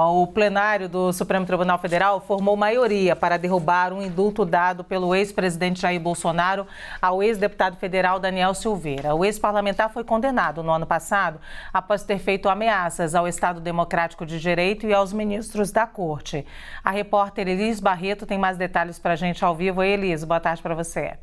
O plenário do Supremo Tribunal Federal formou maioria para derrubar um indulto dado pelo ex-presidente Jair Bolsonaro ao ex-deputado federal Daniel Silveira. O ex-parlamentar foi condenado no ano passado após ter feito ameaças ao Estado Democrático de Direito e aos ministros da Corte. A repórter Elis Barreto tem mais detalhes para a gente ao vivo. Oi, Elis, boa tarde para você.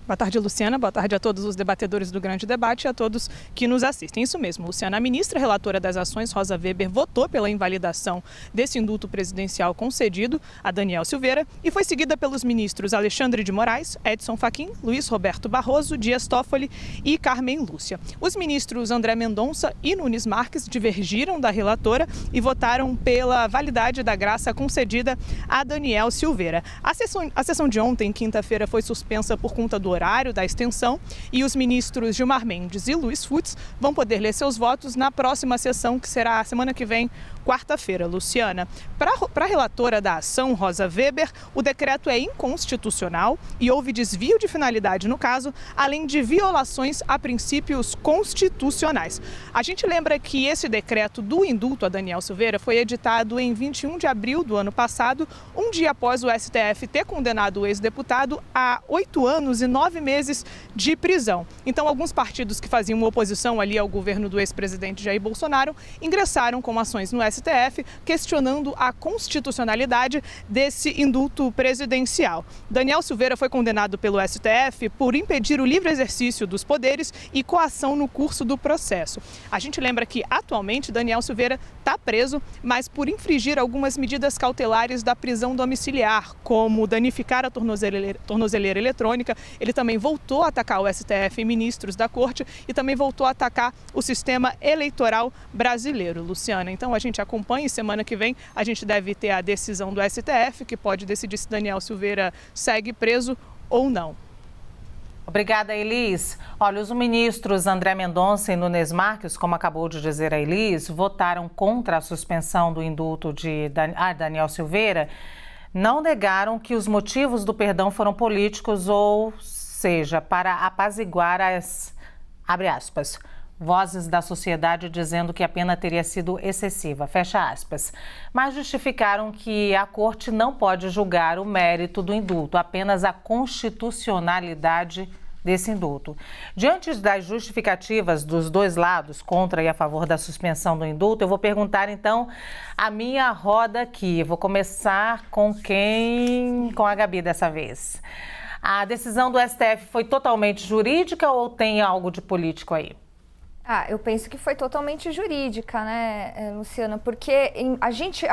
Boa tarde, Luciana. Boa tarde a todos os debatedores do Grande Debate e a todos que nos assistem. Isso mesmo, Luciana. A ministra relatora das ações, Rosa Weber, votou pela invalidação desse indulto presidencial concedido a Daniel Silveira e foi seguida pelos ministros Alexandre de Moraes, Edson Fachin, Luiz Roberto Barroso, Dias Toffoli e Carmen Lúcia. Os ministros André Mendonça e Nunes Marques divergiram da relatora e votaram pela validade da graça concedida a Daniel Silveira. A sessão de ontem, quinta-feira, foi suspensa por conta do horário da extensão e os ministros Gilmar Mendes e Luiz Fux vão poder ler seus votos na próxima sessão, que será a semana que vem, quarta-feira. Luciana, para a relatora da ação, Rosa Weber, o decreto é inconstitucional e houve desvio de finalidade no caso, além de violações a princípios constitucionais. A gente lembra que esse decreto do indulto a Daniel Silveira foi editado em 21 de abril do ano passado, um dia após o STF ter condenado o ex-deputado a 8 anos e 9 meses de prisão. Então, alguns partidos que faziam oposição ali ao governo do ex-presidente Jair Bolsonaro ingressaram com ações no STF, questionando a constitucionalidade desse indulto presidencial. Daniel Silveira foi condenado pelo STF por impedir o livre exercício dos poderes e coação no curso do processo. A gente lembra que, atualmente, Daniel Silveira está preso, mas por infringir algumas medidas cautelares da prisão domiciliar, como danificar a tornozeleira eletrônica. Ele também voltou a atacar o STF e ministros da Corte e também voltou a atacar o sistema eleitoral brasileiro. Luciana, então a gente acompanha e semana que vem a gente deve ter a decisão do STF, que pode decidir se Daniel Silveira segue preso ou não. Obrigada, Elis. Olha, os ministros André Mendonça e Nunes Marques, como acabou de dizer a Elis, votaram contra a suspensão do indulto de Daniel Silveira. Não negaram que os motivos do perdão foram políticos, ou seja, para apaziguar as, abre aspas, vozes da sociedade dizendo que a pena teria sido excessiva, fecha aspas. Mas justificaram que a Corte não pode julgar o mérito do indulto, apenas a constitucionalidade desse indulto. Diante das justificativas dos dois lados, contra e a favor da suspensão do indulto, eu vou perguntar então a minha roda aqui. Vou começar com a Gabi dessa vez. A decisão do STF foi totalmente jurídica ou tem algo de político aí? Eu penso que foi totalmente jurídica, né, Luciana? Porque a gente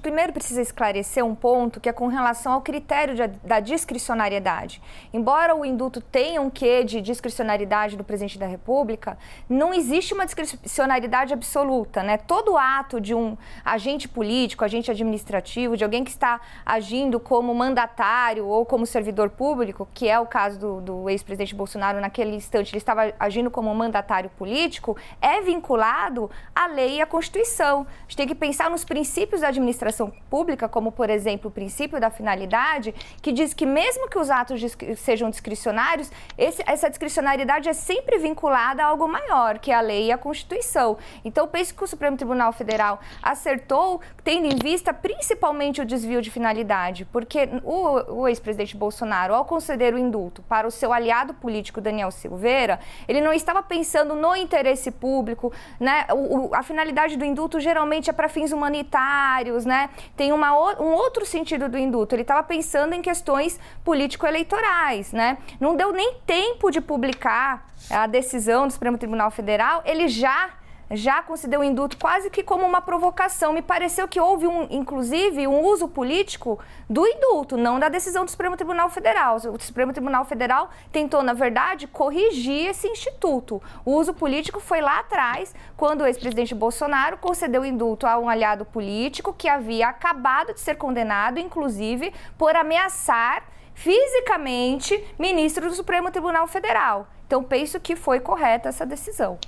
primeiro precisa esclarecer um ponto que é com relação ao critério da discricionariedade. Embora o indulto tenha um quê de discricionariedade do presidente da República, não existe uma discricionariedade absoluta, né? Todo ato de um agente político, agente administrativo, de alguém que está agindo como mandatário ou como servidor público, que é o caso do ex-presidente Bolsonaro, naquele instante ele estava agindo como mandatário político, é vinculado à lei e à Constituição. A gente tem que pensar nos princípios da administração pública, como, por exemplo, o princípio da finalidade, que diz que mesmo que os atos sejam discricionários, essa discricionariedade é sempre vinculada a algo maior, que é a lei e a Constituição. Então, penso que o Supremo Tribunal Federal acertou, tendo em vista principalmente o desvio de finalidade, porque o ex-presidente Bolsonaro, ao conceder o indulto para o seu aliado político Daniel Silveira, ele não estava pensando no interesse público, né? A finalidade do indulto geralmente é para fins humanitários, né? Tem um outro sentido do indulto. Ele estava pensando em questões político-eleitorais, né? Não deu nem tempo de publicar a decisão do Supremo Tribunal Federal, ele já concedeu o indulto quase que como uma provocação. Me pareceu que houve, inclusive, um uso político do indulto, não da decisão do Supremo Tribunal Federal. O Supremo Tribunal Federal tentou, na verdade, corrigir esse instituto. O uso político foi lá atrás, quando o ex-presidente Bolsonaro concedeu o indulto a um aliado político que havia acabado de ser condenado, inclusive, por ameaçar fisicamente ministro do Supremo Tribunal Federal. Então, penso que foi correta essa decisão.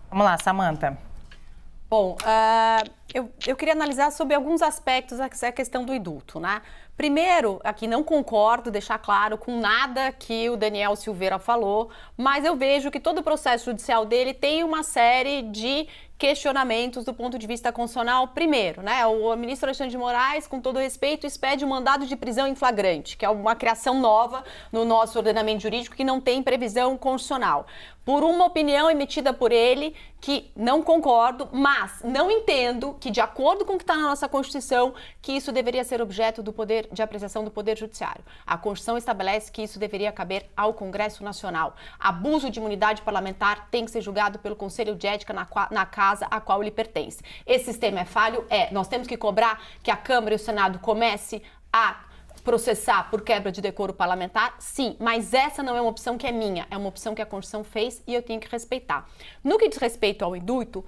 Vamos lá, Samantha. Bom, eu queria analisar sobre alguns aspectos essa questão do indulto, né? Primeiro, aqui não concordo, deixar claro, com nada que o Daniel Silveira falou, mas eu vejo que todo o processo judicial dele tem uma série de questionamentos do ponto de vista constitucional. Primeiro, né, o ministro Alexandre de Moraes, com todo respeito, expede um mandado de prisão em flagrante, que é uma criação nova no nosso ordenamento jurídico que não tem previsão constitucional. Por uma opinião emitida por ele, que não concordo, mas não entendo que, de acordo com o que está na nossa Constituição, que isso deveria ser objeto do poder de apreciação do Poder Judiciário. A Constituição estabelece que isso deveria caber ao Congresso Nacional. Abuso de imunidade parlamentar tem que ser julgado pelo Conselho de Ética na casa a qual ele pertence. Esse sistema é falho? É. Nós temos que cobrar que a Câmara e o Senado comece a processar por quebra de decoro parlamentar? Sim, mas essa não é uma opção que é minha, é uma opção que a Constituição fez e eu tenho que respeitar. No que diz respeito ao indulto,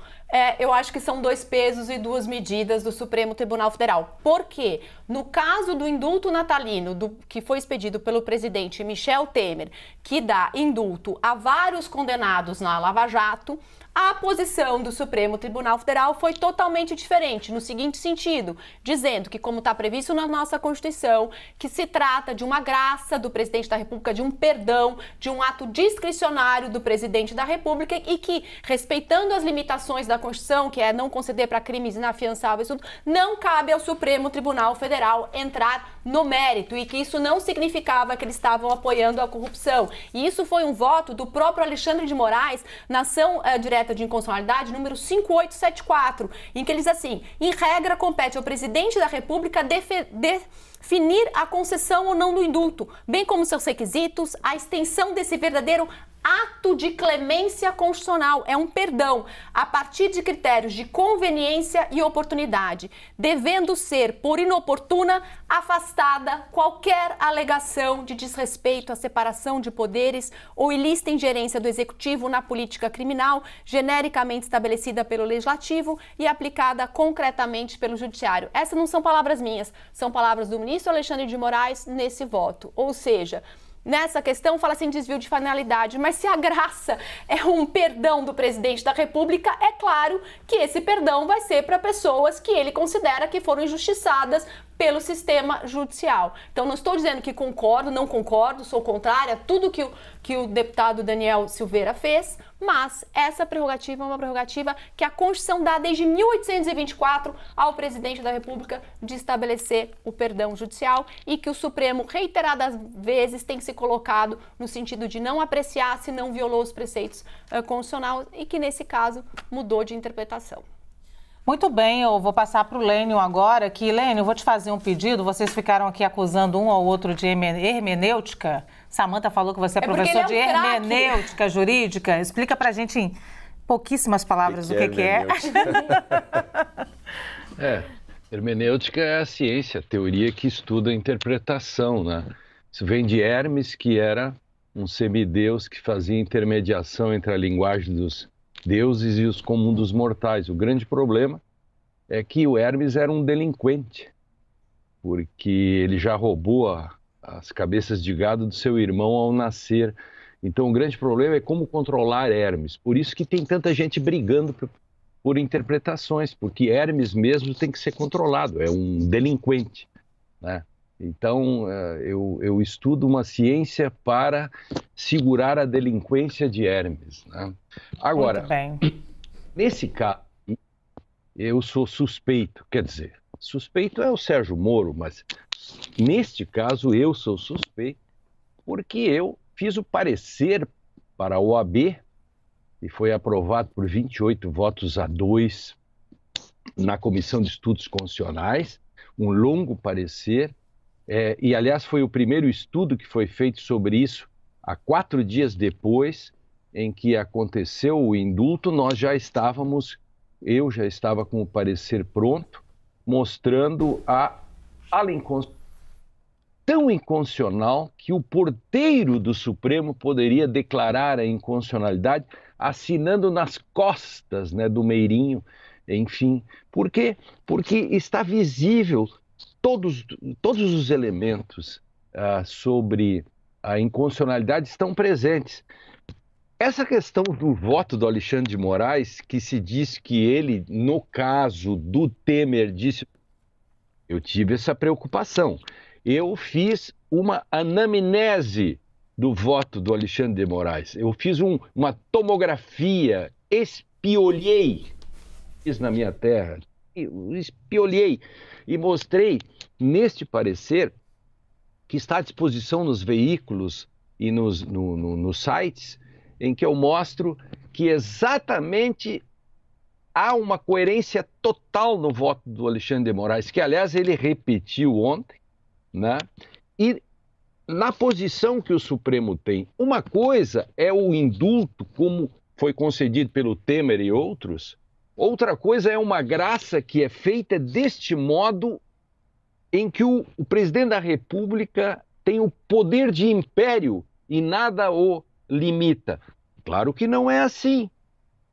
eu acho que são 2 pesos e 2 medidas do Supremo Tribunal Federal. Por quê? No caso do indulto natalino, que foi expedido pelo presidente Michel Temer, que dá indulto a vários condenados na Lava Jato, a posição do Supremo Tribunal Federal foi totalmente diferente, no seguinte sentido, dizendo que, como está previsto na nossa Constituição, que se trata de uma graça do presidente da República, de um perdão, de um ato discricionário do presidente da República e que, respeitando as limitações da Constituição, que é não conceder para crimes inafiançáveis, não cabe ao Supremo Tribunal Federal entrar no mérito e que isso não significava que eles estavam apoiando a corrupção. E isso foi um voto do próprio Alexandre de Moraes na ação direta de inconstitucionalidade número 5874, em que eles assim, em regra, compete ao presidente da República definir a concessão ou não do indulto, bem como seus requisitos, a extensão desse verdadeiro ato de clemência constitucional, é um perdão, a partir de critérios de conveniência e oportunidade, devendo ser, por inoportuna, afastada qualquer alegação de desrespeito à separação de poderes ou ilícita ingerência do Executivo na política criminal, genericamente estabelecida pelo Legislativo e aplicada concretamente pelo Judiciário. Essas não são palavras minhas, são palavras do ministro Alexandre de Moraes nesse voto, ou seja, nessa questão fala assim desvio de finalidade, mas se a graça é um perdão do presidente da República, é claro que esse perdão vai ser para pessoas que ele considera que foram injustiçadas pelo sistema judicial. Então, não estou dizendo que concordo, não concordo, sou contrária a tudo que o deputado Daniel Silveira fez, mas essa prerrogativa é uma prerrogativa que a Constituição dá desde 1824 ao presidente da República de estabelecer o perdão judicial e que o Supremo reiteradas vezes tem se colocado no sentido de não apreciar se não violou os preceitos constitucionais e que nesse caso mudou de interpretação. Muito bem, eu vou passar para o Lênio agora, que, Lênio, eu vou te fazer um pedido, vocês ficaram aqui acusando um ao outro de hermenêutica. Samanta falou que você é professor de hermenêutica jurídica. Explica para a gente em pouquíssimas palavras o que é. Hermenêutica é a ciência, a teoria que estuda a interpretação, né? Isso vem de Hermes, que era um semideus que fazia intermediação entre a linguagem dos deuses e os comuns dos mortais. O grande problema é que o Hermes era um delinquente, porque ele já roubou as cabeças de gado do seu irmão ao nascer. Então o grande problema é como controlar Hermes. Por isso que tem tanta gente brigando por interpretações, porque Hermes mesmo tem que ser controlado, é um delinquente, né? Então, eu estudo uma ciência para segurar a delinquência de Hermes, né? Agora, nesse caso, eu sou suspeito, quer dizer, suspeito é o Sérgio Moro, mas neste caso eu sou suspeito porque eu fiz o parecer para a OAB e foi aprovado por 28 votos a 2 na Comissão de Estudos Constitucionais, um longo parecer. E, aliás, foi o primeiro estudo que foi feito sobre isso há 4 dias depois em que aconteceu o indulto. Eu já estava com o parecer pronto, mostrando a fala tão inconstitucional que o porteiro do Supremo poderia declarar a inconstitucionalidade assinando nas costas, né, do Meirinho, enfim. Por quê? Porque está visível. Todos os elementos sobre a inconstitucionalidade estão presentes. Essa questão do voto do Alexandre de Moraes, que se diz que ele, no caso do Temer, disse... Eu tive essa preocupação. Eu fiz uma anamnese do voto do Alexandre de Moraes. Eu fiz uma tomografia, espiolhei fiz na minha terra, eu espiolhei e mostrei neste parecer que está à disposição nos veículos e nos sites, em que eu mostro que exatamente há uma coerência total no voto do Alexandre de Moraes, que, aliás, ele repetiu ontem, né? E na posição que o Supremo tem. Uma coisa é o indulto, como foi concedido pelo Temer e outros. Outra coisa é uma graça que é feita deste modo em que o presidente da República tem o poder de império e nada o limita. Claro que não é assim.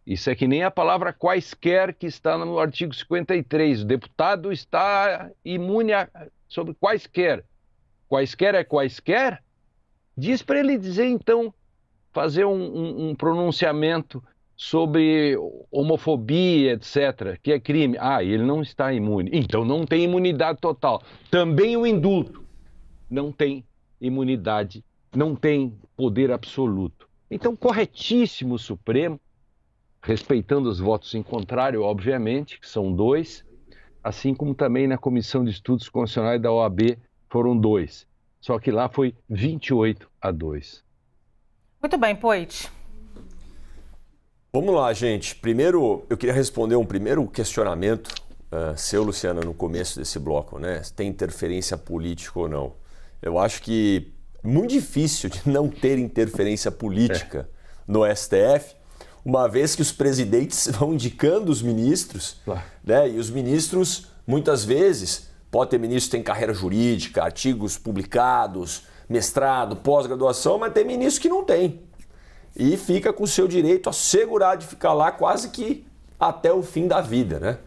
Isso é que nem a palavra quaisquer que está no artigo 53. O deputado está imune sobre quaisquer. Quaisquer é quaisquer? Diz para ele dizer, então, fazer um pronunciamento sobre homofobia, etc., que é crime. Ah, ele não está imune. Então não tem imunidade total. Também o indulto não tem imunidade, não tem poder absoluto. Então, corretíssimo o Supremo, respeitando os votos em contrário, obviamente, que são 2, assim como também na Comissão de Estudos Constitucionais da OAB foram 2. Só que lá foi 28-2. Muito bem, Poit. Vamos lá, gente. Primeiro, eu queria responder um primeiro questionamento seu, Luciana, no começo desse bloco, né? Se tem interferência política ou não. Eu acho que é muito difícil de não ter interferência política no STF, uma vez que os presidentes vão indicando os ministros, né? E os ministros, muitas vezes, pode ter ministro que tem carreira jurídica, artigos publicados, mestrado, pós-graduação, mas tem ministro que não tem. E fica com o seu direito assegurado de ficar lá quase que até o fim da vida, né?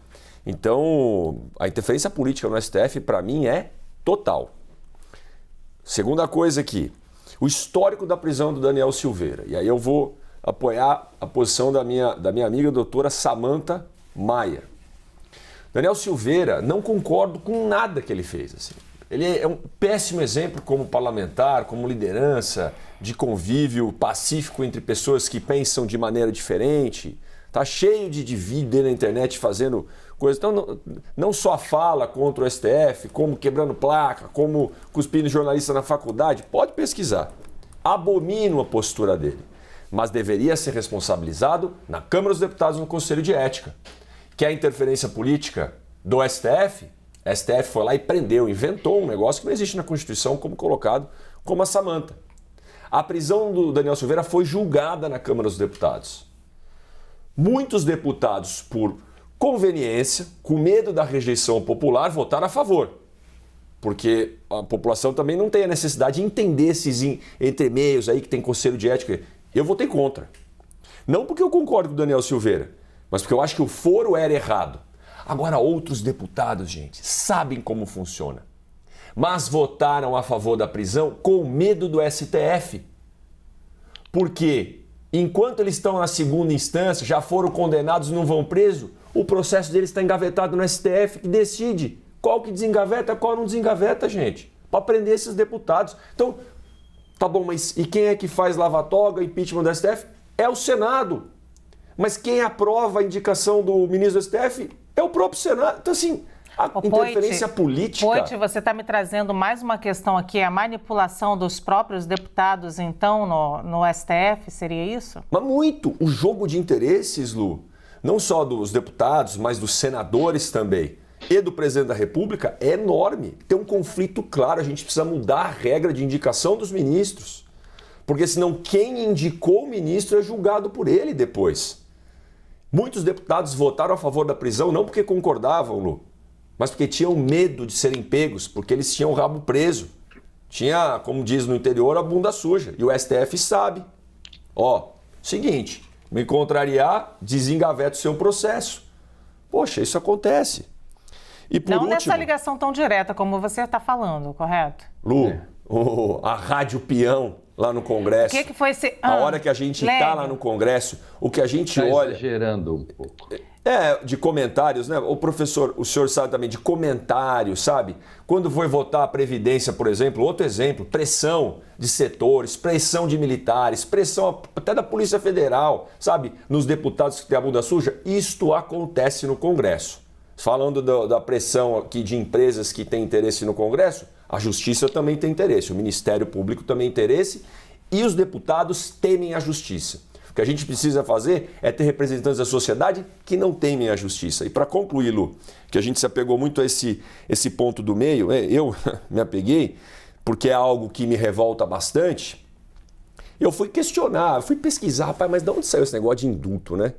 Então, a interferência política no STF, para mim, é total. Segunda coisa aqui, o histórico da prisão do Daniel Silveira. E aí eu vou apoiar a posição da minha amiga doutora Samantha Maia. Daniel Silveira, não concordo com nada que ele fez. Assim. Ele é um péssimo exemplo como parlamentar, como liderança, de convívio pacífico entre pessoas que pensam de maneira diferente. Tá cheio de vídeo na internet fazendo coisas. Então, não só fala contra o STF, como quebrando placa, como cuspindo jornalista na faculdade. Pode pesquisar. Abomino a postura dele. Mas deveria ser responsabilizado na Câmara dos Deputados, no Conselho de Ética. Que é a interferência política do STF. A STF foi lá e prendeu, inventou um negócio que não existe na Constituição, como colocado, como a Samantha. A prisão do Daniel Silveira foi julgada na Câmara dos Deputados. Muitos deputados, por conveniência, com medo da rejeição popular, votaram a favor. Porque a população também não tem a necessidade de entender esses entremeios aí que tem Conselho de Ética. Eu votei contra. Não porque eu concordo com o Daniel Silveira, mas porque eu acho que o foro era errado. Agora, outros deputados, gente, sabem como funciona. Mas votaram a favor da prisão com medo do STF. Porque, enquanto eles estão na segunda instância, já foram condenados e não vão preso, o processo deles está engavetado no STF, que decide qual que desengaveta, qual não desengaveta, gente. Para prender esses deputados. Então, tá bom, mas e quem é que faz lava-toga, impeachment do STF? É o Senado. Mas quem aprova a indicação do ministro do STF é o próprio Senado. Então, assim, a interferência política... Poit, você está me trazendo mais uma questão aqui, a manipulação dos próprios deputados, então, no STF, seria isso? Mas muito. O jogo de interesses, Lu, não só dos deputados, mas dos senadores também, e do presidente da República, é enorme. Tem um conflito claro, a gente precisa mudar a regra de indicação dos ministros. Porque senão quem indicou o ministro é julgado por ele depois. Muitos deputados votaram a favor da prisão não porque concordavam, Lu, mas porque tinham medo de serem pegos, porque eles tinham o rabo preso. Tinha, como diz no interior, a bunda suja. E o STF sabe. Ó, seguinte, me contrariar, desengaveta o seu processo. Poxa, isso acontece. E por último, nessa ligação tão direta como você está falando, correto? Lu, a Rádio Peão lá no Congresso. O que foi esse... A hora que a gente está lá no Congresso, o que a gente olha... Exagerando um pouco. De comentários, né? O professor, o senhor sabe também, de comentários, sabe? Quando foi votar a Previdência, por exemplo, outro exemplo, pressão de setores, pressão de militares, pressão até da Polícia Federal, sabe? Nos deputados que têm a bunda suja, isto acontece no Congresso. Falando da pressão aqui de empresas que têm interesse no Congresso, a Justiça também tem interesse, o Ministério Público também tem interesse e os deputados temem a Justiça. O que a gente precisa fazer é ter representantes da sociedade que não temem a justiça. E para concluir, Lu, que a gente se apegou muito a esse ponto do meio, eu me apeguei porque é algo que me revolta bastante. Eu fui questionar, fui pesquisar, rapaz, mas de onde saiu esse negócio de indulto, né?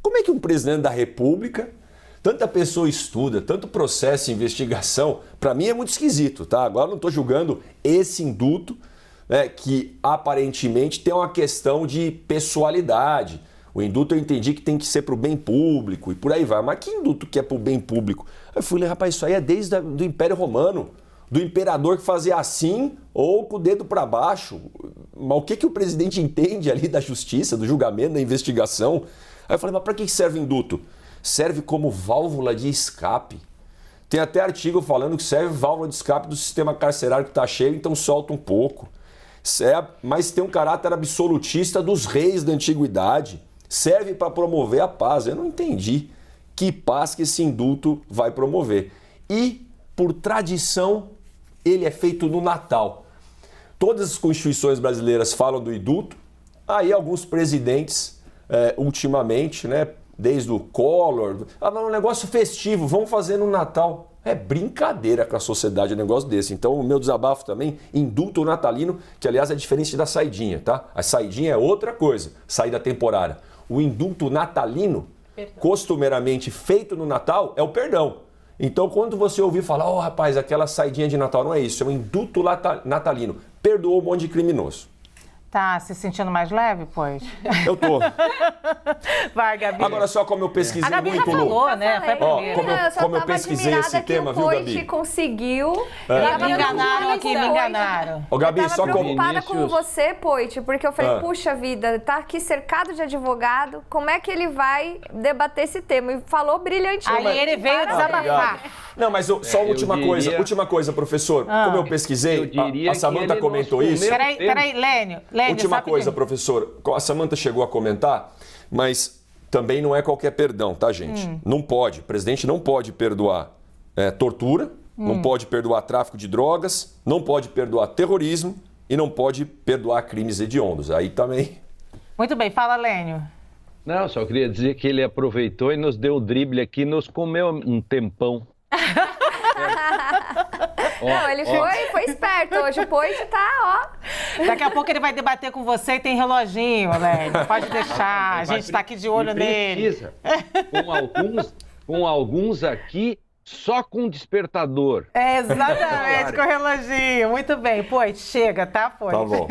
Como é que um presidente da República, tanta pessoa estuda, tanto processo e investigação, para mim é muito esquisito, tá? Agora eu não estou julgando esse indulto, que aparentemente tem uma questão de pessoalidade. O indulto eu entendi que tem que ser para o bem público e por aí vai. Mas que indulto que é para o bem público? Eu fui ler, rapaz, isso aí é desde o Império Romano, do imperador que fazia assim ou com o dedo para baixo. Mas o que o presidente entende ali da justiça, do julgamento, da investigação? Aí eu falei, mas para que serve indulto? Serve como válvula de escape. Tem até artigo falando que serve válvula de escape do sistema carcerário que está cheio, então solta um pouco. Mas tem um caráter absolutista dos reis da antiguidade. Serve para promover a paz. Eu não entendi que paz que esse indulto vai promover. E, por tradição, ele é feito no Natal. Todas as constituições brasileiras falam do indulto. Aí alguns presidentes, ultimamente, né, desde o Collor, um negócio festivo, vamos fazer no Natal. É brincadeira com a sociedade um negócio desse. Então o meu desabafo também, indulto natalino, que aliás é diferente da saidinha, tá? A saidinha é outra coisa, saída temporária. O indulto natalino, costumeiramente feito no Natal, é o perdão. Então quando você ouvir falar, rapaz, aquela saidinha de Natal, não é isso, é um indulto natalino. Perdoou um monte de criminoso. Tá se sentindo mais leve, pois? Eu tô. Vai, Gabi. Agora só como eu pesquisei a Gabi muito, já falou, né? Foi a primeira. Como eu pesquisei esse tema, viu, Gabi? Conseguiu. Me enganaram aqui, me enganaram. Ô, Gabi, eu tava só preocupada com você, Poit, porque eu falei, puxa vida, tá aqui cercado de advogado, como é que ele vai debater esse tema? E falou brilhantemente. Aí ele veio desabafar. Não, mas só última coisa, professor. Como eu pesquisei, a Samanta comentou isso. Peraí, Lênio, última coisa, professor. A Samanta chegou a comentar, mas também não é qualquer perdão, tá, gente? Não pode. O presidente não pode perdoar tortura, não pode perdoar tráfico de drogas, não pode perdoar terrorismo e não pode perdoar crimes hediondos. Aí também... Muito bem, fala, Lênio. Não, só queria dizer que ele aproveitou e nos deu o drible aqui, nos comeu um tempão. Não, ele foi esperto hoje. O Poit tá, Daqui a pouco ele vai debater com você e tem reloginho, Lênio. Pode deixar, a gente tá aqui de olho nele. Precisa. Com alguns aqui, só com despertador. Exatamente, com reloginho. Muito bem, Poit, chega, tá, Poit? Tá bom.